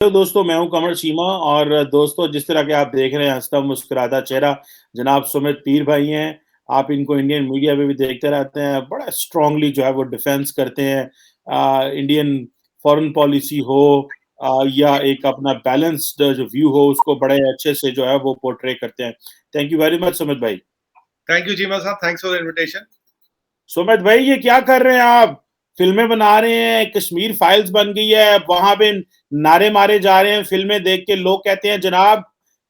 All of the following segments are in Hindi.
तो दोस्तों मैं हूं कमर चीमा और दोस्तों जिस तरह के आप देख रहे हैं हंसता मुस्कुराता चेहरा जनाब सुमित पीर भाई हैं। आप इनको इंडियन मीडिया में भी देखते रहते हैं, बड़ा स्ट्रांगली जो है वो डिफेंस करते हैं। इंडियन फॉरेन पॉलिसी हो या एक अपना बैलेंस्ड जो व्यू हो उसको बड़े अच्छे से जो है वो पोर्ट्रे करते हैं। Thank you very much Sumit भाई। थैंक यू जीमा साहब, thanks for the invitation. Sumit भाई ये क्या कर रहे हैं आप? फिल्में बना रहे हैं, कश्मीर फाइल्स बन गई है, वहां पे नारे मारे जा रहे हैं। फिल्में देख के लोग कहते हैं जनाब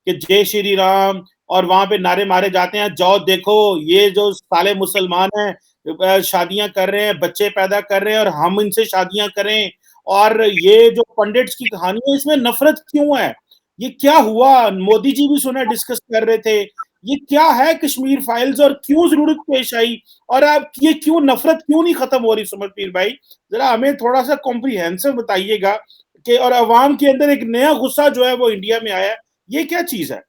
कि जय श्री राम, और वहां पे नारे मारे जाते हैं जाओ देखो ये जो साले मुसलमान हैं शादियां कर रहे हैं, बच्चे पैदा कर रहे हैं और हम इनसे शादियां करें। और ये जो पंडित्स की कहानी है इसमें नफरत क्यों है? ये क्या हुआ? मोदी जी भी सुना डिस्कस कर रहे थे। ये क्या है कश्मीर फाइल्स और क्यों जरूरत पेश आई? और आप ये क्यों नफरत क्यों नहीं खत्म हो रही सुमित पीर भाई? जरा हमें थोड़ा सा कॉम्प्रिहेंसिव बताइएगा कि और अवाम के अंदर एक नया गुस्सा जो है वो इंडिया में आया है, ये क्या चीज है?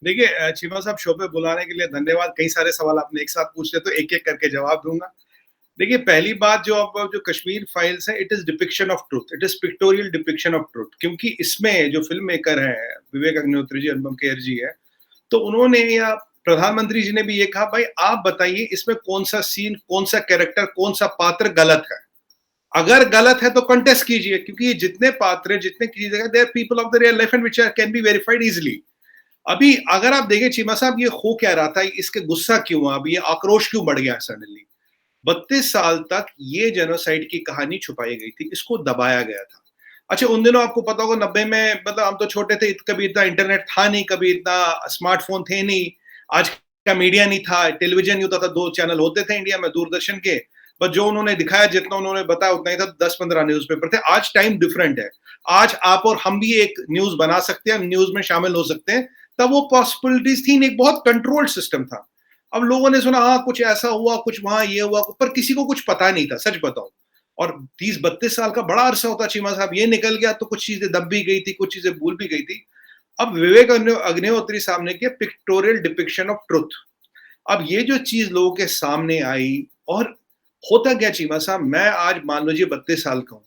देखिए चीमा साहब, शो पे बुलाने के लिए धन्यवाद। कई सारे सवाल आपने एक साथ पूछ ले तो एक एक करके जवाब दूंगा। देखिए, पहली बात जो कश्मीर फाइल्स है, it is depiction of truth, it is pictorial depiction of truth. क्योंकि इसमें जो फिल्म मेकर है विवेक अग्निहोत्री जी, अनुपम खेर जी है, तो उन्होंने या प्रधानमंत्री जी ने भी ये कहा, भाई आप बताइए इसमें कौन सा सीन, कौन सा कैरेक्टर, कौन सा पात्र गलत है। अगर गलत है तो कंटेस्ट कीजिए, क्योंकि जितने पात्र, जितने चीजें, they are people of the real life and which can be verified easily. अभी अगर आप देखें चीमा साहब, ये हो क्या रहा था, इसके गुस्सा क्यों हुआ, अभी ये आक्रोश क्यों बढ़ गया सडनली। 32 साल तक ये जेनोसाइड की कहानी छुपाई गई थी, इसको दबाया गया था। अच्छा, उन दिनों आपको पता होगा 90 में, मतलब हम तो छोटे थे, कभी इतना इंटरनेट था नहीं, कभी इतना स्मार्टफोन थे नहीं, आज का मीडिया नहीं था, टेलीविजन नहीं होता था, 2 चैनल होते थे इंडिया में दूरदर्शन के। बस जो उन्होंने दिखाया, जितना उन्होंने बताया उतना ही था। 10-15 न्यूज़पेपर थे। आज टाइम डिफरेंट है। आज आप और हम भी एक न्यूज बना सकते हैं, न्यूज में शामिल हो सकते हैं। तब वो पॉसिबिलिटीज थी नहीं, एक बहुत कंट्रोल्ड सिस्टम था। अब लोगों ने सुना, हाँ कुछ ऐसा हुआ, कुछ वहां ये हुआ, पर किसी को कुछ पता नहीं था, सच बताओ। और 30-32 साल का बड़ा अरसा होता चीमा साहब, ये निकल गया तो कुछ चीजें दब भी गई थी, कुछ चीजें भूल भी गई थी। अब विवेक अग्निहोत्री साहब ने किया पिक्टोरियल डिपिक्शन ऑफ ट्रुथ। अब ये जो चीज लोगों के सामने आई, और होता क्या चीमा साहब, मैं आज मान लीजिए 32 साल का हूं।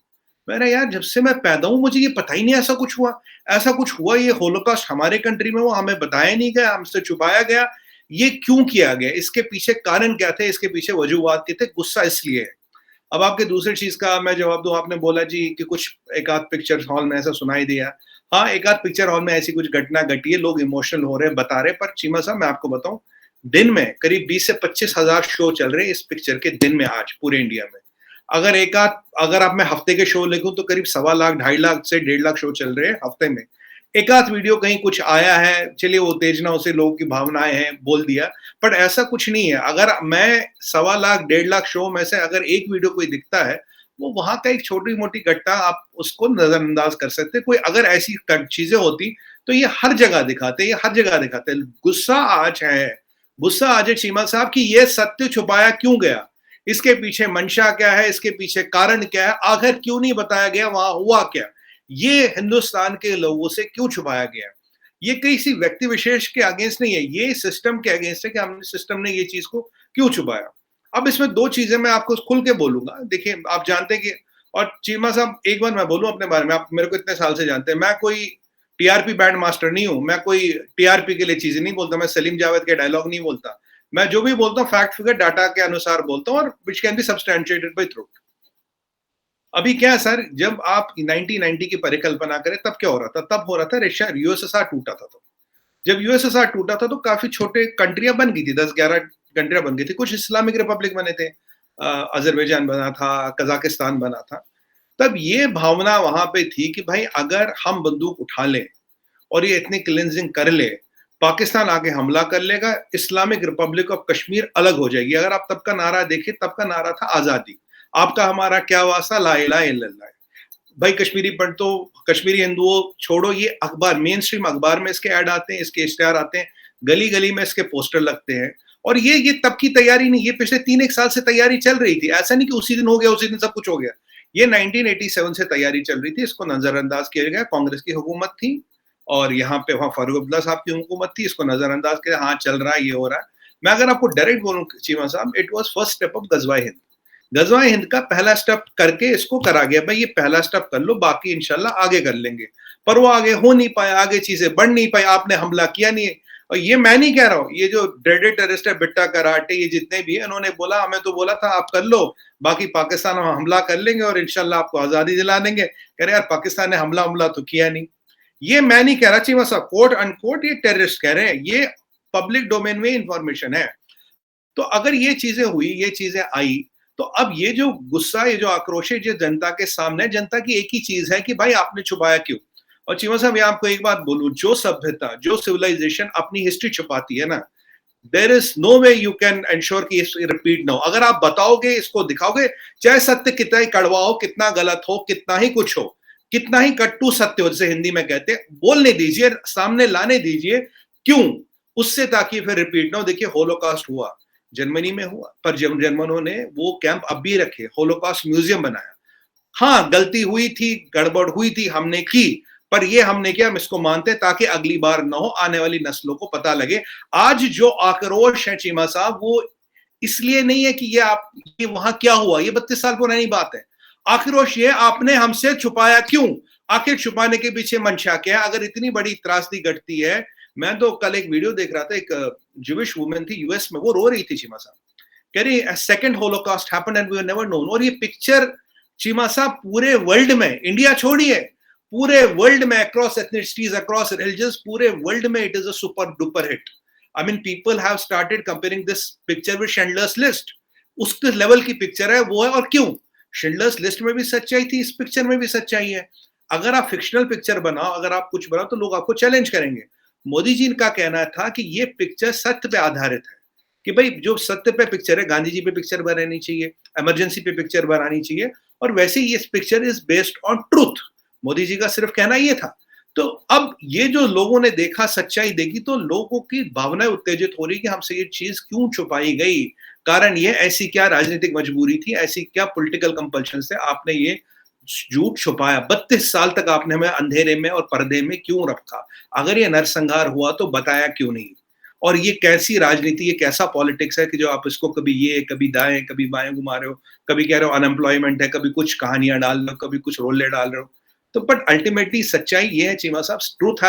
मैंने यार जब से मैं पैदा हूं मुझे ये पता ही नहीं ऐसा कुछ हुआ। ऐसा कुछ हुआ, ये होलोकॉस्ट हमारे कंट्री में हुआ, हमें बताया नहीं गया, हमसे छुपाया गया। ये क्यों किया गया, इसके पीछे कारण क्या थे, इसके पीछे वजूहात क्या थे, गुस्सा इसलिए है। अब आपके दूसरी चीज का मैं जवाब दूं, आपने बोला जी कि कुछ एक आध पिक्चर हॉल में ऐसा सुनाई दिया। हाँ, एक आध पिक्चर हॉल में ऐसी कुछ घटना घटी है, लोग इमोशनल हो रहे हैं, बता रहे हैं। पर चीमा साहब मैं आपको बताऊं, दिन में करीब 20 से 25 हजार शो चल रहे हैं इस पिक्चर के, दिन में आज पूरे इंडिया में। अगर आप मैं हफ्ते के शो लिखूं तो करीब 1.25 लाख, 2.5 लाख से 1.5 लाख शो चल रहे हैं हफ्ते में। एक आध वीडियो कहीं कुछ आया है, चलिए वो उत्तेजना से लोगों की भावनाएं हैं, बोल दिया। पर ऐसा कुछ नहीं है। अगर मैं 1.25 लाख, 1.5 लाख शो में से अगर एक वीडियो कोई दिखता है, वो वहां का एक छोटी मोटी घटना, आप उसको नजरअंदाज कर सकते। कोई अगर ऐसी चीजें होती तो ये हर जगह दिखाते, ये हर जगह दिखाते। गुस्सा आज है, गुस्सा आज है चीमा साहब की ये सत्य छुपाया क्यों गया, इसके पीछे मंशा क्या है, इसके पीछे कारण क्या है, आखिर क्यों नहीं बताया गया, वहां हुआ क्या, ये हिंदुस्तान के लोगों से क्यों छुपाया गया। ये किसी व्यक्ति विशेष के अगेंस्ट नहीं है, ये सिस्टम के अगेंस्ट है कि हमने, सिस्टम ने ये चीज को क्यों छुपाया। अब इसमें दो चीजें मैं आपको खुल के बोलूंगा। देखिए, आप जानते हैं कि, और चीमा साहब एक बार मैं बोलूं अपने बारे में, आप मेरे को इतने साल से जानते हैं, मैं कोई टीआरपी बैंड मास्टर नहीं हूं, मैं कोई टीआरपी के लिए चीजें नहीं बोलता, मैं सलीम जावेद के डायलॉग नहीं बोलता। मैं जो भी बोलता हूँ फैक्ट फिगर डाटा के अनुसार बोलता हूँ, और which can be substantiated by truth. अभी क्या है सर, जब आप 1990 की परिकल्पना करें, तब क्या हो रहा था, तब हो रहा था रशिया, यूएसएसआर टूटा था। तो जब यूएसएसआर टूटा था तो काफी छोटे कंट्रियां बन गई थी, 10-11 कंट्रियां बन गई थी, कुछ इस्लामिक रिपब्लिक बने थे, अजरबैजान बना था, कजाकिस्तान बना था। तब ये भावना वहां पे थी कि भाई अगर हम बंदूक उठा लें और ये इतनी क्लिनजिंग कर ले, पाकिस्तान आके हमला कर लेगा, इस्लामिक रिपब्लिक ऑफ कश्मीर अलग हो जाएगी। अगर आप तब का नारा देखिए, तब का नारा था आजादी, आपका हमारा क्या वास्ता, ला इलाहा इल्लल्लाह। भाई कश्मीरी पंडितों, कश्मीरी हिंदुओं छोड़ो, ये अखबार, मेन स्ट्रीम अखबार में इसके ऐड आते हैं, इसके इश्तेहार आते हैं, गली गली में इसके पोस्टर लगते हैं। और ये तब की तैयारी नहीं, ये पिछले 3-1 साल से तैयारी चल रही थी। ऐसा नहीं कि उसी दिन हो गया, उसी दिन सब कुछ हो गया। ये 1987 से तैयारी चल रही थी, इसको नजरअंदाज किया गया। कांग्रेस की हुकूमत थी और यहाँ पे वहां फारूक अब्दुल्ला साहब की हुकूमत थी, इसको नजरअंदाज किया, हाँ चल रहा है, ये हो रहा है। मैं अगर आपको डायरेक्ट बोलूं Cheema sahab, it was first step of Ghazwa Hind. गजवा हिंद का पहला स्टेप करके इसको करा गया, भाई ये पहला स्टेप कर लो, बाकी इंशाल्लाह आगे कर लेंगे। पर वो आगे हो नहीं पाया, आगे चीजें बढ़ नहीं पाई, आपने हमला किया नहीं। और ये मैं नहीं कह रहा हूँ, ये जो ड्रेडेड टेररिस्ट है, बिट्टा कराटे, ये जितने भी है, इन्होंने बोला हमें तो बोला था आप कर लो, बाकी पाकिस्तान हम हमला कर लेंगे और इंशाल्लाह आपको आजादी दिला देंगे। कह रहे यार पाकिस्तान ने हमला तो किया नहीं। ये मैं नहीं कह रहा चीमा साहब, कोट अनकोट ये टेररिस्ट कह रहे हैं, ये पब्लिक डोमेन में इंफॉर्मेशन है। तो अगर ये चीजें हुई, ये चीजें आई, तो अब ये जो गुस्सा, ये जो आक्रोश है, जो जनता के सामने, जनता की एक ही चीज है कि भाई आपने छुपाया क्यों। और चीमा साहब, ये आपको एक बात बोलूं, जो सभ्यता, जो सिविलाइजेशन अपनी हिस्ट्री छुपाती है ना, there is no way you can ensure कि रिपीट ना हो। अगर आप बताओगे, इसको दिखाओगे, चाहे सत्य कितना ही कड़वा हो, कितना गलत हो, कितना ही कुछ हो, कितना ही कट्टू सत्य हो, जैसे हिंदी में कहते हैं, बोलने दीजिए, सामने लाने दीजिए। क्यों? उससे ताकि फिर रिपीट ना हो। देखिए होलोकॉस्ट हुआ, जर्मनी में हुआ, पर जर्मनों ने वो कैंप अब भी रखे, होलोकॉस्ट म्यूजियम बनाया। हाँ, गलती हुई थी, गड़बड़ हुई थी, हमने की, पर ये हमने किया, हम इसको मानते हैं ताकि अगली बार ना हो, आने वाली नस्लों को पता लगे। आज जो आक्रोश है चीमा साहब, वो इसलिए नहीं है कि ये वहां क्या हुआ, ये 32 साल पुरानी बात है। आक्रोश ये आपने हमसे छुपाया क्यों, आखिर छुपाने के पीछे मंशा क्या है? अगर इतनी बड़ी त्रासदी घटती है, मैं तो कल एक वीडियो देख रहा था, एक ज्यूइश वुमेन थी यूएस में, वो रो रही थी चीमा साहब, कह रही second holocaust happened and we never known. और ये पिक्चर चीमा साहब पूरे वर्ल्ड में, इंडिया छोड़िए, पूरे वर्ल्ड में, अक्रॉस एथनिसिटीज, अक्रॉस रिलीजन्स, पूरे वर्ल्ड में it is a super duper hit. I mean people have started comparing this picture with Schindler's list. उसके लेवल की पिक्चर है वो है। और क्यों? शिंडलर्स लिस्ट में भी सच्चाई थी, इस पिक्चर में भी सच्चाई है। अगर आप फिक्शनल पिक्चर बनाओ, अगर आप कुछ बनाओ, तो लोग आपको चैलेंज करेंगे। मोदी जी का कहना था कि ये पिक्चर सत्य पे आधारित है, कि भाई जो सत्य पे पिक्चर है, गांधी जी पे पिक्चर बनानी चाहिए, इमरजेंसी पे पिक्चर बनानी चाहिए, और वैसे ही ये picture is based on truth. Modi ji का सिर्फ कहना ये था। तो अब ये जो लोगों ने देखा, सच्चाई देखी, तो लोगों की भावनाएं उत्तेजित हो रही कि हमसे ये चीज क्यों छुपाई गई, कारण ये, ऐसी क्या राजनीतिक मजबूरी थी, ऐसी क्या पॉलिटिकल कंपल्शन से आपने ये झूठ छुपाया, 32 साल तक आपने हमें अंधेरे में और पर्दे में क्यों रखा? अगर ये नरसंहार हुआ तो बताया क्यों नहीं? और ये कैसी राजनीति, ये कैसा पॉलिटिक्स है कि जो आप इसको कभी ये, कभी दाएं, कभी बाएं घुमा रहे हो, कभी कह रहे हो अनएम्प्लॉयमेंट है, कभी कुछ कहानियां डाल रहे हो, कभी कुछ रोले डाल रहे हो। तो बट अल्टीमेटली सच्चाई ये है चीमा साहब, truth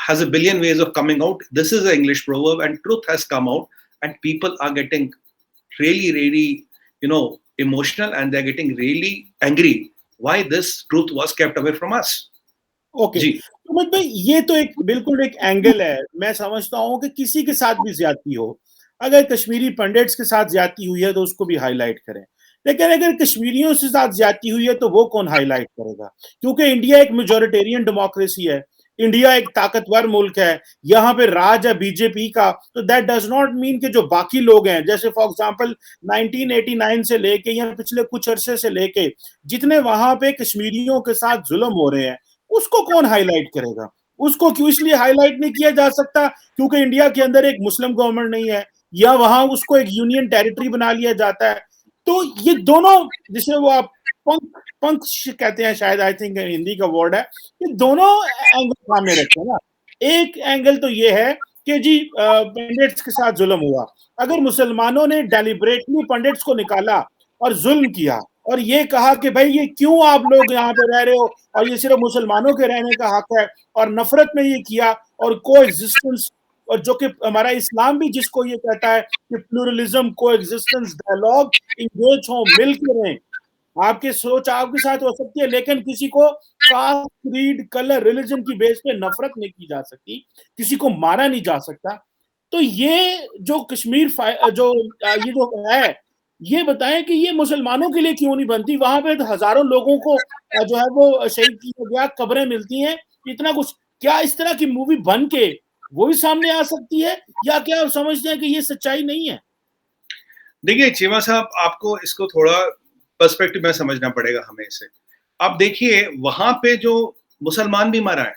has a billion ways of coming out. This is an English proverb, and truth has come out, and people are getting really, emotional, and they're getting really angry why this truth was kept away from us. Okay तो भाई ये तो एक बिल्कुल एक एंगल है। मैं समझता हूँ कि किसी के साथ भी ज्यादती हो, अगर कश्मीरी पंडिट्स के साथ ज्यादती हुई है तो उसको भी हाईलाइट करें, लेकिन अगर कश्मीरियों से साथ ज्यादती हुई है तो वो कौन हाईलाइट करेगा? क्योंकि इंडिया एक मेजॉरिटेरियन डेमोक्रेसी है, इंडिया एक ताकतवर मुल्क है, यहाँ पे राज है बीजेपी का। तो दैट डज नॉट मीन कि जो बाकी लोग हैं, जैसे फॉर एग्जांपल 1989 से लेके या पिछले कुछ अरसे से लेके जितने वहां पे कश्मीरियों के साथ जुल्म हो रहे हैं, उसको कौन हाईलाइट करेगा? उसको क्यों इसलिए हाईलाइट नहीं किया जा सकता क्योंकि इंडिया के अंदर एक मुस्लिम गवर्नमेंट नहीं है, या वहां उसको एक यूनियन टेरिटरी बना लिया जाता है। तो ये दोनों, जिसे वो आप पंख कहते हैं शायद, आई थिंक हिंदी का वर्ड है, ये दोनों एंगल सामने रखे ना। एक एंगल तो ये है कि जी पंडित्स के साथ जुल्म हुआ, अगर मुसलमानों ने डेलिबरेटली पंडित्स को निकाला और जुल्म किया और ये कहा कि भाई ये क्यों आप लोग यहाँ पे रह रहे हो और ये सिर्फ मुसलमानों के रहने का हक है, और नफरत में ये किया, और को एग्जिस्टेंस, और जो कि हमारा इस्लाम भी जिसको ये कहता है कि प्लूरलिज्म, को एग्जिस्टेंस, डायलॉग, इंगेज हो, मिल के रहें। आपकी सोच आपके साथ हो सकती है, लेकिन किसी को कास्ट, क्रीड, कलर, रिलीजन की बेस पे नफरत नहीं की जा सकती, किसी को मारा नहीं जा सकता। तो ये जो कश्मीर जो ये जो है, ये बताएं कि ये मुसलमानों के लिए क्यों नहीं बनती? वहां पे हजारों लोगों को जो है वो शहीद किया गया, कब्रें मिलती हैं, इतना कुछ। क्या इस तरह की मूवी बन के वो भी सामने आ सकती है, या क्या आप समझते हैं कि ये सच्चाई नहीं है? देखिए चीमा साहब, आपको इसको थोड़ा पर्सपेक्टिव में समझना पड़ेगा हमें इसे। आप देखिए वहां पे जो मुसलमान भी मारा है,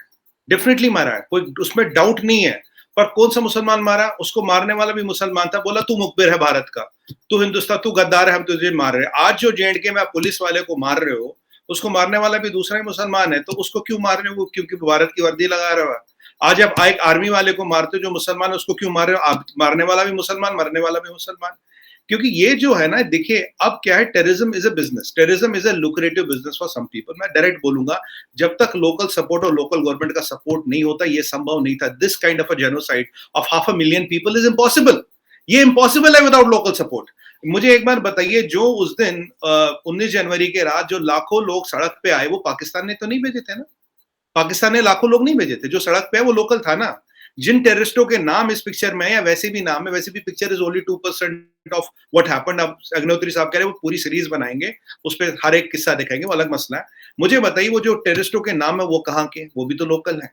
डेफिनेटली मारा है, कोई उसमें डाउट नहीं है, पर कौन सा मुसलमान मारा? उसको मारने वाला भी मुसलमान था, बोला तू मुखबिर है भारत का, तू हिंदुस्तान, तू गद्दार है, हम तुझे मार रहे हैं। आज जो जेएंडके में आप पुलिस वाले को मार रहे हो, उसको मारने वाला भी दूसरा ही मुसलमान है, तो उसको क्यों मार रहे हो? क्योंकि भारत की वर्दी लगा रहे हो। आज आप एक आर्मी वाले को मारते हो जो मुसलमान है, उसको क्यों मार रहे हो? आप मारने वाला भी मुसलमान, मरने वाला भी मुसलमान। क्योंकि ये जो है ना, देखिए अब क्या है, terrorism is a business, terrorism is a lucrative business for some people. मैं डायरेक्ट बोलूंगा, जब तक लोकल सपोर्ट और लोकल गवर्नमेंट का सपोर्ट नहीं होता, ये संभव नहीं था। This kind of a genocide of 500,000 people is impossible. ये इम्पॉसिबल है विदाउट लोकल सपोर्ट। मुझे एक बार बताइए, जो उस दिन 19 जनवरी के रात जो लाखों लोग सड़क पे आए, वो पाकिस्तान ने तो नहीं भेजे थे ना? पाकिस्तान ने लाखों लोग नहीं भेजे थे। जो सड़क पे है वो लोकल था ना। जिन टेररिस्टों के नाम इस पिक्चर में है या वैसे भी नाम है, वैसे भी picture is only 2% of what happened. अब अग्निहोत्री साहब कह रहे हैं वो पूरी सीरीज बनाएंगे, उस पर हर एक किस्सा दिखाएंगे, वो अलग मसला है। मुझे बताइए, वो जो टेररिस्टों के नाम है वो कहाँ के? वो भी तो लोकल है।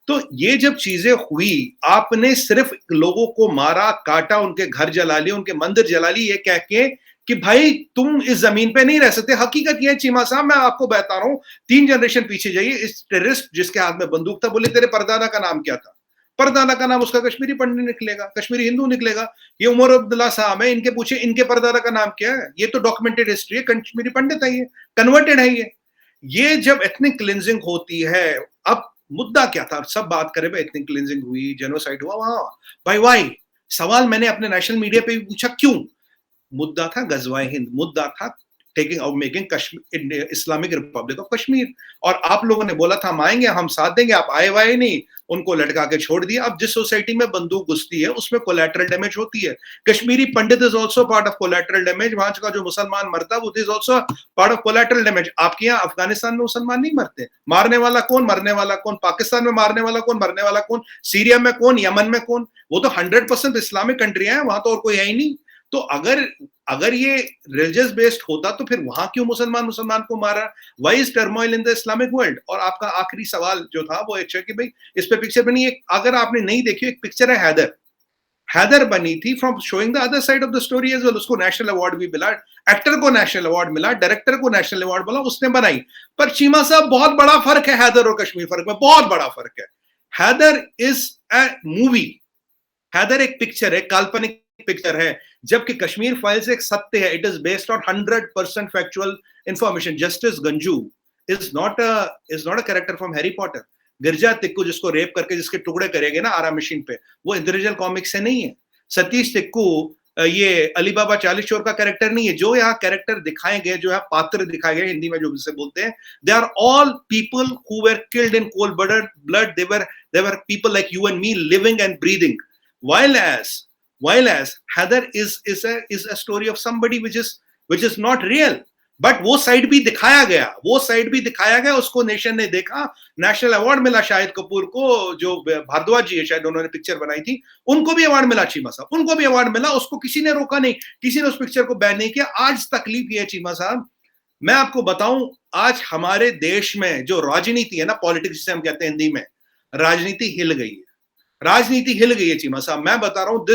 तो ये जब चीजें हुई, आपने सिर्फ लोगों को मारा, काटा, उनके घर जला लिए, उनके मंदिर जला लिए, ये कह के कि भाई तुम इस जमीन पे नहीं रह सकते। हकीकत ये है चीमा साहब, मैं आपको बता रहा हूं, 3 जनरेशन पीछे जाइए, इस टेररिस्ट जिसके हाथ में बंदूक था, बोले तेरे परदादा का नाम क्या था? परदादा का नाम उसका कश्मीरी पंडित निकलेगा, कश्मीरी हिंदू निकलेगा। ये उमर अब्दुल्ला साहब है, इनके पूछे इनके परदादा का नाम क्या है? ये तो डॉक्यूमेंटेड हिस्ट्री है, कश्मीरी पंडित है, ये कन्वर्टेड है। ये जब एथनिक क्लिंजिंग होती है, अब मुद्दा क्या था? सब बात करें भाई, एथनिक क्लिंजिंग हुई, जेनोसाइड हुआ, वहां भाई वाई सवाल मैंने अपने नेशनल मीडिया पे भी पूछा, क्यों? मुद्दा था गजवाए हिंद, मुद्दा था taking out making Kashmir Islamic Republic of Kashmir. और आप लोगों ने बोला था हम आएंगे, हम साथ देंगे, आप आए वाए नहीं, उनको लटका के छोड़ दिया। अब जिस सोसाइटी में बंदूक घुसती है उसमें कोलैटरल डैमेज होती है। Kashmiri Pandit is also part of collateral damage. वहां का जो मुसलमान मरता है वो is also part of collateral damage. आपके यहाँ अफगानिस्तान में मुसलमान नहीं मरते, मारने वाला कौन, मरने वाला कौन? पाकिस्तान में मारने वाला कौन, मरने वाला कौन? सीरिया में कौन, यमन में कौन? वो तो 100% इस्लामिक कंट्रियां हैं, वहां तो और कोई है ही नहीं। तो अगर ये रिलीजियस बेस्ड होता तो फिर वहां क्यों मुसलमान को मारा? Why is turmoil in the Islamic world? और आपका आखिरी सवाल जो था वो अच्छा कि भाई इस पे पिक्चर बनी है। अगर आपने नहीं देखी, एक पिक्चर है हैदर, हैदर बनी थी from showing the other side of the story as well. उसको नेशनल अवार्ड भी मिला, एक्टर को नेशनल अवार्ड मिला, डायरेक्टर को नेशनल अवार्ड मिला, उसने बनाई। पर चीमा साहब बहुत बड़ा फर्क है हैदर और कश्मीर फर्क में, बहुत बड़ा फर्क है। Haider is a movie, Haider एक पिक्चर है, काल्पनिक पिक्चर है, जबकि कश्मीर फाइल्स एक सत्य है। It is based on 100% factual information. Justice Ganju is not a character from Harry Potter. Girja Tikku जिसको रेप करके जिसके टुकड़े करेंगे ना आरा मशीन पे, वो इंद्रजल कॉमिक्स से नहीं है। सतीश तिक्कू ये अली बाबा 40 चोर का कैरेक्टर नहीं है। जो यहाँ कैरेक्टर दिखाए गए, जो यहाँ पात्र दिखाए गए, हिंदी में जो जिसे बोलते हैं, they are all people who were killed in cold blood. They were people like you and me living and breathing. While as Heather is a story of somebody which is not real, but वो साइड भी दिखाया गया, उसको नेशन ने देखा, नेशनल अवार्ड मिला शाहिद कपूर को, जो भारद्वाज जी है शायद, उन्होंने पिक्चर बनाई थी, उनको भी अवार्ड मिला। चीमा साहब, उनको भी अवार्ड मिला, उसको किसी ने रोका नहीं, किसी ने उस पिक्चर को बैन नहीं किया। आज तकलीफ ये है चीमा साहब, मैं आपको बताऊं, आज हमारे देश में जो राजनीति है ना, पॉलिटिक्स जिसे हम कहते हैं हिंदी में, राजनीति हिल गई है चीमा साहब। मैं बता रहा हूं,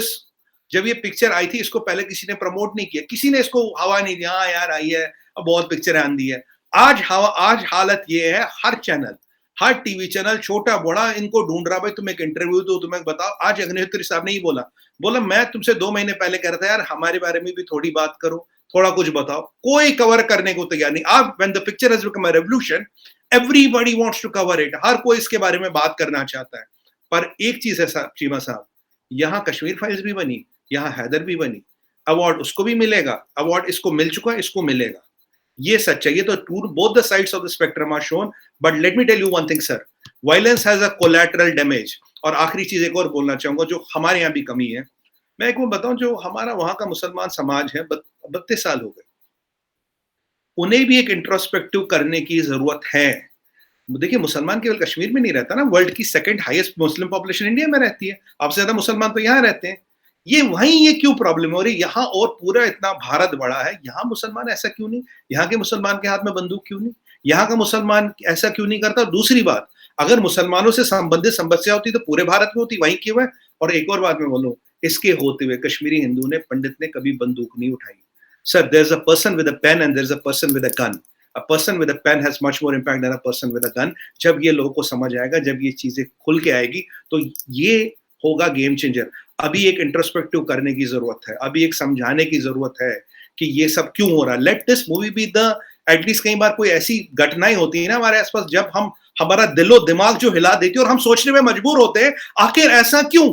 जब ये पिक्चर आई थी, इसको पहले किसी ने प्रमोट नहीं किया, किसी ने इसको हवा नहीं दिया, हाँ यार आई है, अब बहुत पिक्चर आंदी है। आज हालत ये है, हर चैनल, हर टीवी चैनल, छोटा बड़ा, इनको ढूंढ रहा, भाई तुम एक इंटरव्यू दो, तुम्हें बताओ। आज अग्निहोत्री साहब ने ही बोला मैं तुमसे 2 महीने पहले कह रहा था यार हमारे बारे में भी थोड़ी बात करो, थोड़ा कुछ बताओ। कोई कवर करने को तैयार नहीं। अब when the picture has become a revolution, everybody wants to cover it, हर कोई इसके बारे में बात करना चाहता है। पर एक चीज है चीमा साहब, यहाँ कश्मीर फाइल्स भी बनी, यहाँ हैदर भी बनी, अवार्ड उसको भी मिलेगा, अवार्ड इसको मिल चुका है, इसको मिलेगा। ये सच है। ये तो both the sides of the spectrum are shown. But let me tell you one thing sir, violence has a collateral damage. और आखिरी चीज एक और बोलना चाहूंगा जो हमारे यहाँ भी कमी है, मैं एक बार बताऊं, जो हमारा वहां का मुसलमान समाज है, 32 साल हो गए, उन्हें भी एक इंट्रोस्पेक्टिव करने की जरूरत है। देखिए, मुसलमान केवल कश्मीर में नहीं रहता ना, वर्ल्ड की 2nd highest Muslim population India में रहती है, आपसे ज्यादा मुसलमान तो यहाँ रहते हैं। ये क्यों प्रॉब्लम हो रही है? यहाँ और पूरा इतना भारत बड़ा है, यहाँ मुसलमान ऐसा क्यों नहीं? यहाँ के मुसलमान के हाथ में बंदूक क्यों नहीं? यहाँ का मुसलमान ऐसा क्यों नहीं करता? दूसरी बात, अगर मुसलमानों से संबंधित समस्या होती तो पूरे भारत में होती, वहीं क्यों है? और एक और बात मैं बोलूं, इसके होते हुए कश्मीरी हिंदू ने, पंडित ने कभी बंदूक नहीं उठाई। Sir, there is a person with a pen and there is a person with a gun. A person with a pen has much more impact than a person with a gun. जब ये लोगों को समझ आएगा, जब ये चीजें खुल के आएगी, तो ये होगा गेम चेंजर। अभी एक इंट्रोस्पेक्टिव करने की जरूरत है, अभी एक समझाने की जरूरत है कि ये सब क्यों हो रहा है। Let this movie be the, at least कई बार कोई ऐसी घटनाएं होती है ना हमारे आसपास, जब हमारा दिलो दिमाग जो हिला देती है और हम सोचने में मजबूर होते हैं, आखिर ऐसा क्यों?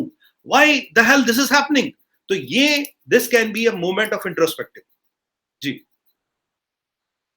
Why the hell this is happening? तो ये this can be a moment of introspective. जी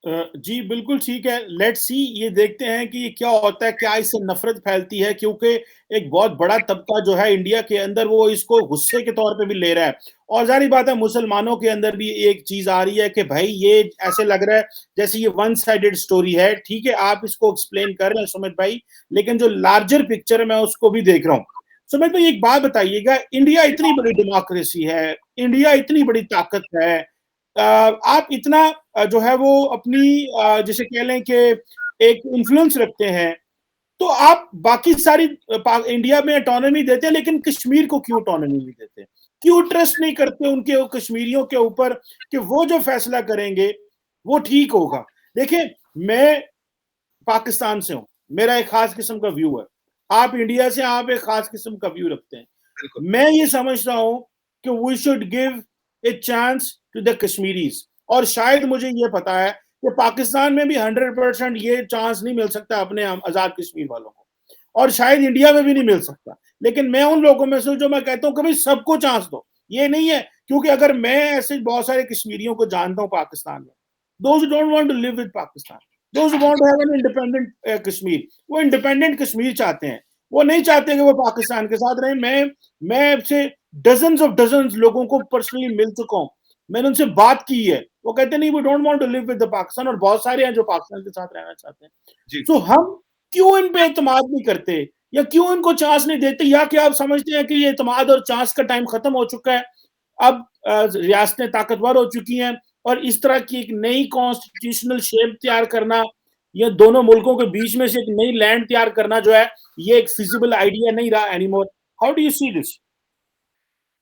जी, बिल्कुल ठीक है। लेट्स सी, ये देखते हैं कि ये क्या होता है, क्या इससे नफ़रत फैलती है, क्योंकि एक बहुत बड़ा तबका जो है इंडिया के अंदर वो इसको गुस्से के तौर पे भी ले रहा है। और ज़ाहिर बात है मुसलमानों के अंदर भी एक चीज़ आ रही है कि भाई ये ऐसे लग रहा है जैसे ये वन साइडेड स्टोरी है। ठीक है, आप इसको एक्सप्लेन कर रहे हैं सुमित भाई, लेकिन जो लार्जर पिक्चर है मैं उसको भी देख रहा हूँ। सुमित भाई एक बात बताइएगा, इंडिया इतनी बड़ी डेमोक्रेसी है, इंडिया इतनी बड़ी ताकत है, आप इतना जो है वो अपनी जिसे कह लें कि एक इन्फ्लुएंस रखते हैं, तो आप बाकी सारी इंडिया में ऑटोनॉमी देते हैं, लेकिन कश्मीर को क्यों ऑटोनॉमी नहीं देते? क्यों ट्रस्ट नहीं करते उनके कश्मीरियों के ऊपर कि वो जो फैसला करेंगे वो ठीक होगा? देखिए, मैं पाकिस्तान से हूं, मेरा एक खास किस्म का व्यू है, आप इंडिया से, आप एक खास किस्म का व्यू रखते हैं। बिल्कुल मैं ये समझता हूं कि we should give a chance to the Kashmiris, और शायद मुझे ये पता है कि पाकिस्तान में भी 100% ये चांस नहीं मिल सकता अपने आजाद कश्मीर वालों को, और शायद इंडिया में भी नहीं मिल सकता। लेकिन मैं उन लोगों में से जो मैं कहता हूं कि भाई सबको चांस दो, ये नहीं है, क्योंकि अगर मैं ऐसे बहुत सारे कश्मीरियों को जानता हूं पाकिस्तान में, those don't want to live with Pakistan, those want to have an independent Kashmir, वो इंडिपेंडेंट कश्मीर चाहते हैं, वो नहीं चाहते कि वो पाकिस्तान के साथ रहें। मैं से डजन्स लोगों को पर्सनली मिल चुका हूं, मैंने उनसे बात की है, वो कहते नहीं, we don't want to live with the Pakistan, और बहुत सारे हैं जो पाकिस्तान के साथ रहना चाहते हैं। जी तो हम क्यों इन पे एतमाद नहीं करते, या क्यों इनको चांस नहीं देते, या क्या आप समझते हैं कि ये एतमाद और चांस का टाइम खत्म हो चुका है? अब रियासतें ताकतवर हो चुकी हैं, और इस तरह की एक नई कॉन्स्टिट्यूशनल शेप तैयार करना, या दोनों मुल्कों के बीच में से एक नई लैंड तैयार करना जो है, ये एक फिजिबल आइडिया नहीं रहा anymore. How do you see this?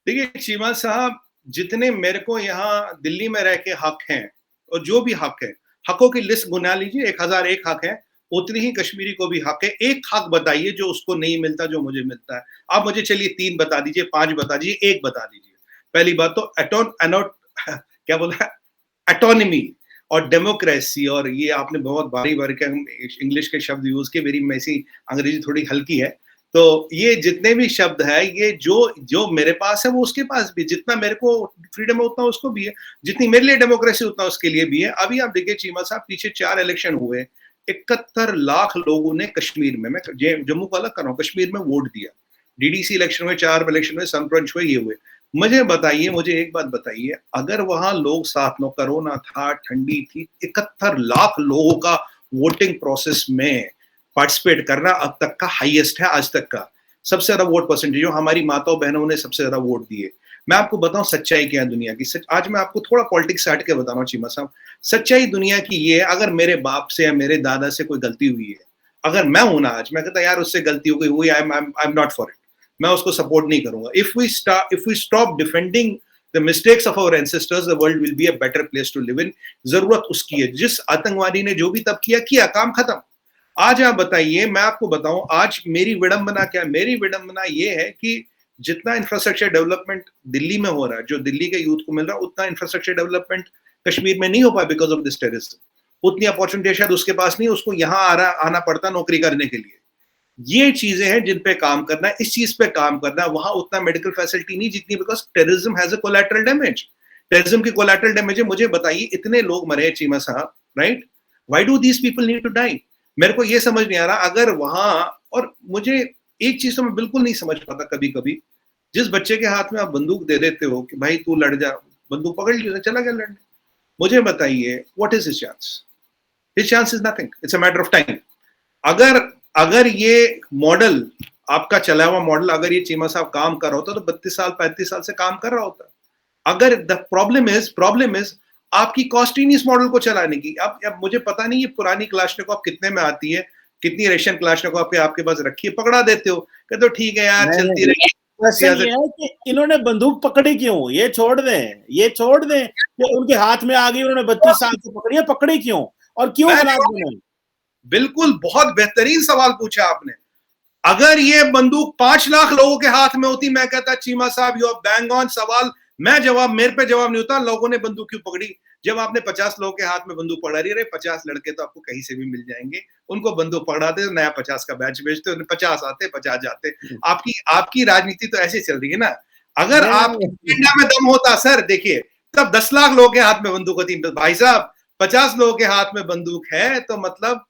देखिए चीमा साहब, जितने मेरे को यहाँ दिल्ली में रह के हक हैं, और जो भी हक है, हकों की लिस्ट गुना लीजिए, 1001 हक है, उतनी ही कश्मीरी को भी हक है। एक हक बताइए जो उसको नहीं मिलता, जो मुझे मिलता है। आप मुझे चलिए 3 बता दीजिए, 5 बता दीजिए, 1 बता दीजिए। पहली बात तो क्या बोला, ऑटोनॉमी और डेमोक्रेसी, और ये आपने बहुत भारी भारी इंग्लिश के शब्द यूज किए, मेरी मैसी अंग्रेजी थोड़ी हल्की है। तो ये जितने भी शब्द है, ये जो जो मेरे पास है वो उसके पास भी, जितना मेरे को फ्रीडम है उतना उसको भी है, जितनी मेरे लिए डेमोक्रेसी उतना उसके लिए भी है। अभी आप देखिए चीमा साहब, पीछे 4 इलेक्शन हुए, 71 लाख लोगों ने कश्मीर में, मैं जम्मू को अलग कर रहा हूँ, कश्मीर में वोट दिया। डीडीसी इलेक्शन में, 4 इलेक्शन में, सरपंच हुए, ये हुए। मुझे बताइए, मुझे एक बात बताइए, अगर वहां लोग साथ में, कोरोना था, ठंडी थी, 71 लाख लोगों का वोटिंग प्रोसेस में पार्टिसिपेट करना अब तक का हाईएस्ट है, आज तक का सबसे ज्यादा वोट परसेंटेज, हमारी माताओं बहनों ने सबसे ज्यादा वोट दिए। मैं आपको बताऊं सच्चाई क्या है दुनिया की, आज मैं आपको थोड़ा पॉलिटिक्स से हट के बता रहा हूँ चीमा साहब। सच्चाई दुनिया की ये है, अगर मेरे बाप से या मेरे दादा से कोई गलती हुई है, अगर मैं हूं ना आज, मैं कहता यार उससे गलती हो गई हुई, I am not for it, मैं उसको सपोर्ट नहीं करूंगा। If we stop defending the mistakes of our ancestors, the world will be a better place to live in. जरूरत उसकी है, जिस आतंकवादी ने जो भी तब किया, काम खत्म। आज आप बताइए, मैं आपको बताऊं आज मेरी विडंबना क्या है। मेरी विडंबना ये है कि जितना इंफ्रास्ट्रक्चर डेवलपमेंट दिल्ली में हो रहा है, जो दिल्ली के यूथ को मिल रहा है, उतना इंफ्रास्ट्रक्चर डेवलपमेंट कश्मीर में नहीं हो पाया बिकॉज ऑफ दिस टेररिज्म। उतनी अपॉर्चुनिटी शायद उसके पास नहीं, उसको यहाँ आना पड़ता नौकरी करने के लिए। ये चीजें हैं जिन पे काम करना है, इस चीज पे काम करना है। वहां उतना मेडिकल फैसिलिटी नहीं जितनी, because terrorism has a collateral damage. Terrorism की कोलैटरल डैमेज है। मुझे बताइए, इतने लोग मरे Cheema sahab, right? Why do these people need to die? मेरे को ये समझ नहीं आ रहा। अगर वहां, और मुझे एक चीज तो मैं बिल्कुल नहीं समझ पाता कभी कभी, जिस बच्चे के हाथ में आप बंदूक दे देते हो कि भाई तू लड़ जा, बंदूक पकड़ लिया, चला गया लड़ने। मुझे बताइए, what is his chance? His chance is nothing, it's a matter of time. अगर ये मॉडल, आपका चला हुआ मॉडल, अगर ये चीमा साहब काम कर रहा होता तो 32 साल 35 साल से काम कर रहा होता। अगर द प्रॉब्लम इज आपकी कॉस्ट ही नहीं इस मॉडल को चलाने की। अब मुझे पता नहीं ये पुरानी क्लाशनिकोव कितने में आती है, कितनी रशियन क्लाशनिकोव आपके पास रखी है, पकड़ा देते हो, कहते हो ठीक है यार चलती रही। ये है कि इन्होंने बंदूक पकड़ी क्यों? ये छोड़ दें कि उनके हाथ में आ गई, उन्होंने 32 साल से पकड़ी है, पकड़ी क्यों और क्यों हालात बने? बिल्कुल, बहुत बेहतरीन सवाल पूछा आपने। अगर ये बंदूक 5 लाख लोगों के हाथ में होती, मैं कहता चीमा साहब यू आर बैंग ऑन सवाल, मेरे पे जवाब नहीं होता, लोगों ने बंदूक क्यों पकड़ी। जब आपने 50 लोगों के हाथ में बंदूक पकड़ा रही, 50 लड़के तो आपको कहीं से भी मिल जाएंगे, उनको बंदूक पकड़ाते, नया 50 का बैच बेचते, 50 आते 50 जाते। आपकी राजनीति तो ऐसे चल रही है ना। अगर आप इंडिया में दम होता सर, देखिए तब 10 लाख लोगों के हाथ में बंदूक होती। भाई साहब 50 लोगों के हाथ में बंदूक है तो मतलब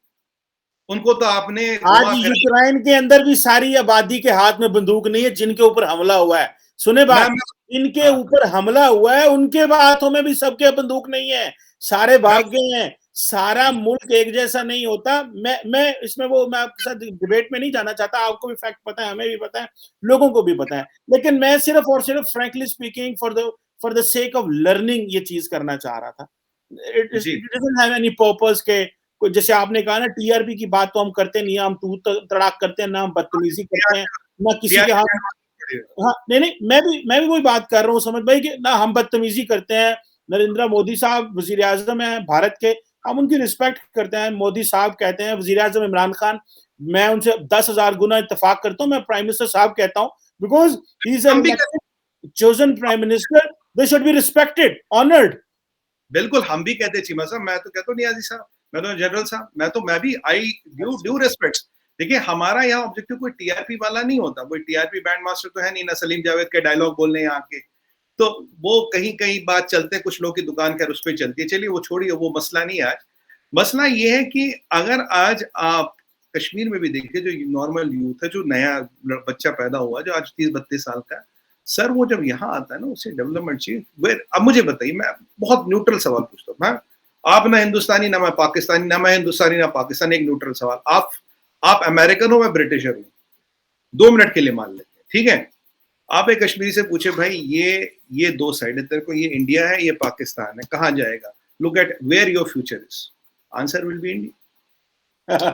उनको तो आपने आज यूक्रेन के अंदर भी सारी आबादी के हाथ में बंदूक नहीं है जिनके ऊपर हमला हुआ है। सुने बात, इनके ऊपर हमला हुआ है उनके हाथों में भी सबके बंदूक नहीं है, सारे भाग गए हैं। सारा मुल्क एक जैसा नहीं होता। मैं इसमें मैं आपके साथ डिबेट में नहीं जाना चाहता, आपको भी फैक्ट पता है, हमें भी पता है, लोगों को भी पता है, लेकिन मैं सिर्फ और सिर्फ frankly speaking for the sake of learning ये चीज करना चाह रहा था। It doesn't have any purpose के, जैसे आपने कहा ना टीआरपी की बात तो हम करते नहीं, हम तू तड़ाक करते हैं ना, हम बदतमीजी करते हैं ना किसी के हाथ। हाँ नहीं मैं भी वही बात कर रहा हूँ समझ भाई कि ना हम बदतमीजी करते हैं। नरेंद्र मोदी साहब वजीर आजम है भारत के, हम उनकी रिस्पेक्ट करते हैं। मोदी साहब कहते हैं, वजीर आजम इमरान खान, मैं उनसे 10,000 गुना इत्तेफाक करता हूँ। मैं प्राइम मिनिस्टर साहब कहता हूँ because he is a chosen prime minister, they should be respected, honoured. बिल्कुल हम भी कहते हैं चीमा साहब, मैं तो कहता हूँ नियाजी साहब, मैं तो जनरल साहब, मैं भी आई ड्यू रिस्पेक्ट। देखिए हमारा यहाँ ऑब्जेक्टिव कोई टीआरपी वाला नहीं होता, कोई टीआरपी बैंड मास्टर तो है नहीं ना, सलीम जावेद के डायलॉग बोलने यहाँ के, तो वो कहीं कहीं बात चलते हैं, कुछ लोग की दुकान का उस पर चलती है, चलिए वो छोड़िए, वो मसला नहीं है आज। मसला ये है कि अगर आज आप कश्मीर में भी देखिए जो नॉर्मल यूथ है, जो नया बच्चा पैदा हुआ जो आज 30-32 साल का, सर वो जब यहाँ आता है ना उसे डेवलपमेंट चाहिए। अब मुझे बताइए, मैं बहुत न्यूट्रल सवाल पूछता हूँ, आप ना हिंदुस्तानी ना मैं पाकिस्तानी, ना मैं हिंदुस्तानी ना पाकिस्तानी, एक न्यूट्रल सवाल, आप अमेरिकन हो मैं ब्रिटिशर हूँ, 2 मिनट के लिए मान लेते हैं, ठीक है, आप एक कश्मीरी से पूछे भाई ये 2 साइड है तेरे को, ये इंडिया है ये पाकिस्तान है, कहाँ जाएगा, look at where your future is, answer will be India,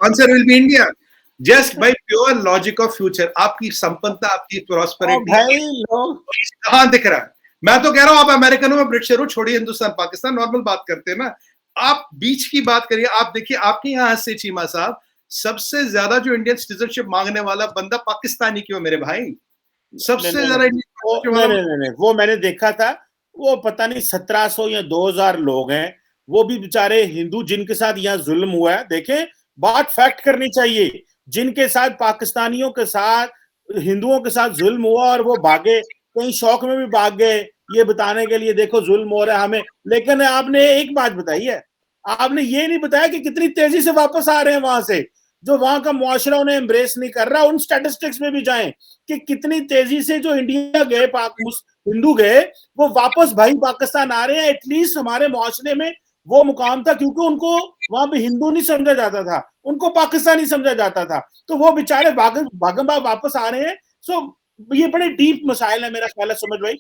answer will be India, just by pure logic of future. आपकी संपन्नता, आपकी प्रॉस्पेरिटी कहां दिख रहा है? मैं तो कह रहा हूं आप अमेरिकन हो मैं ब्रिटिशर हूं, छोड़िए हिंदुस्तान पाकिस्तान, नॉर्मल बात करते हैं ना, आप बीच की बात करिए। आप देखिए आपके यहां से चीमा साहब सबसे ज्यादा जो इंडियन सिटीजनशिप मांगने वाला बंदा पाकिस्तानी क्यों मेरे भाई, सबसे ज्यादा नहीं, वो मैंने देखा था, वो पता नहीं 1700 या 2000 लोग हैं, वो भी बेचारे हिंदू जिनके साथ यहाँ जुल्म हुआ है। देखें बात फैक्ट करनी चाहिए, जिनके साथ पाकिस्तानियों के साथ हिंदुओं के साथ जुल्म हुआ और वो भागे, कहीं शौक में भी भाग गए ये बताने के लिए देखो जुल्म हो रहा है हमें। लेकिन आपने एक बात बताई है, आपने ये नहीं बताया कि कितनी तेजी से वापस आ रहे हैं वहां से, जो वहां का मुआशरा उन्हें एम्ब्रेस नहीं कर रहा। उन स्टैटिस्टिक्स में भी जाएं कि कितनी तेजी से जो इंडिया गए हिंदू गए वो वापस भाई पाकिस्तान आ रहे हैं। एटलीस्ट हमारे मुआशरे में वो मुकाम था, क्योंकि उनको वहां पे हिंदू नहीं समझा जाता था, उनको पाकिस्तानी समझा जाता था, तो वो बेचारे भागम भाग वापस आ रहे हैं। सो ये बड़े डीप मसाइल है मेरा ख्याल है समझ भाई।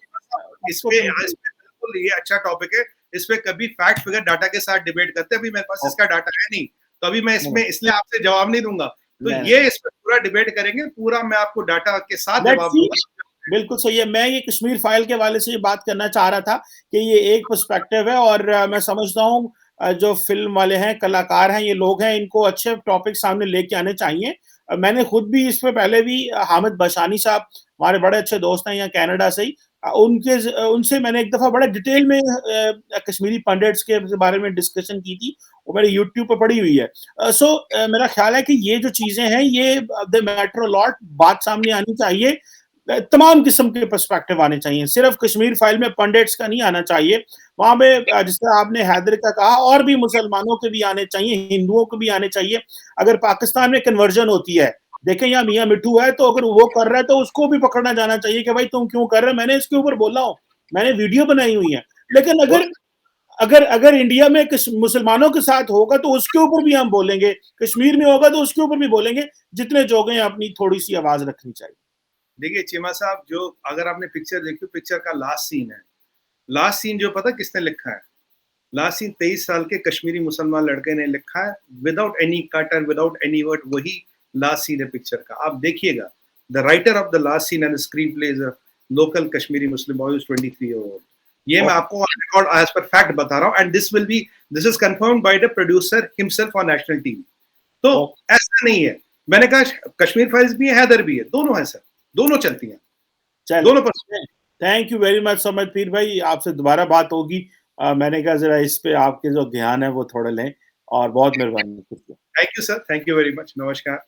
बिल्कुल ये अच्छा टॉपिक है, इस पे कभी फैक्ट फिगर डाटा के साथ डिबेट करते हैं, अभी मेरे पास इसका डाटा है नहीं, तो अभी मैं इसमें इसलिए आपसे जवाब नहीं दूंगा, तो ये इस पे पूरा डिबेट करेंगे, पूरा मैं आपको डाटा के साथ जवाब दूंगा। बिल्कुल सही है। मैं ये कश्मीर फाइल के वाले से बात करना चाह रहा था कि ये एक पर्सपेक्टिव है, और मैं समझता हूँ जो फिल्म वाले हैं, कलाकार हैं, ये लोग हैं, इनको अच्छे टॉपिक सामने लेके आने चाहिए। मैंने खुद भी इस पे पहले भी हामिद बशानी साहब हमारे बड़े अच्छे दोस्त हैं यहाँ कनाडा से ही, उनसे मैंने एक दफा बड़े डिटेल में कश्मीरी पंडिट्स के बारे में डिस्कशन की थी, वो मेरे यूट्यूब पर पड़ी हुई है। सो मेरा ख्याल है कि ये जो चीजें हैं ये दे मैटर अ लॉट, बात सामने आनी चाहिए, तमाम किस्म के पर्सपेक्टिव आने चाहिए, सिर्फ कश्मीर फाइल में पंडिट्स का नहीं आना चाहिए। वहां पे जिस तरह आपने हैदर का कहा, और भी मुसलमानों के भी आने चाहिए, हिंदुओं के भी आने चाहिए। अगर पाकिस्तान में कन्वर्जन होती है, देखें यहाँ मियाँ मिट्टू है, तो अगर वो कर रहा है तो उसको भी पकड़ना जाना चाहिए कि भाई तुम क्यों कर रहे हो। मैंने इसके ऊपर बोला हूँ, मैंने वीडियो बनाई हुई है। लेकिन अगर इंडिया में मुसलमानों के साथ होगा तो उसके ऊपर भी हम बोलेंगे, कश्मीर में होगा तो उसके ऊपर भी बोलेंगे, जितने जोग हैं अपनी थोड़ी सी आवाज रखनी चाहिए। देखिए चीमा साहब, जो अगर आपने पिक्चर देखी, पिक्चर का लास्ट सीन है, लास्ट सीन जो पता किसने लिखा है, लास्ट सीन 23 साल के कश्मीरी मुसलमान लड़के ने लिखा है, without any cut and without any word, वही लास्ट सीन है पिक्चर का, आप देखिएगा। The writer of the last scene and screenplay is a local Kashmiri Muslim boy, 23 year old. ये मैं आपको रिकॉर्ड एज पर फैक्ट बता रहा हूँ, and this is confirmed by the producer himself on national TV. तो ऐसा नहीं है, मैंने कहा कश्मीर फाइल्स भी है, हैदर भी है, दोनों है सर, दोनों चलती हैं, दोनों पर। थैंक यू वेरी मच समझ पीर भाई, आपसे दोबारा बात होगी। मैंने कहा जरा इस पे आपके जो ज्ञान है वो थोड़े लें, और बहुत मेहरबानी। Thank you sir, thank you very much, नमस्कार।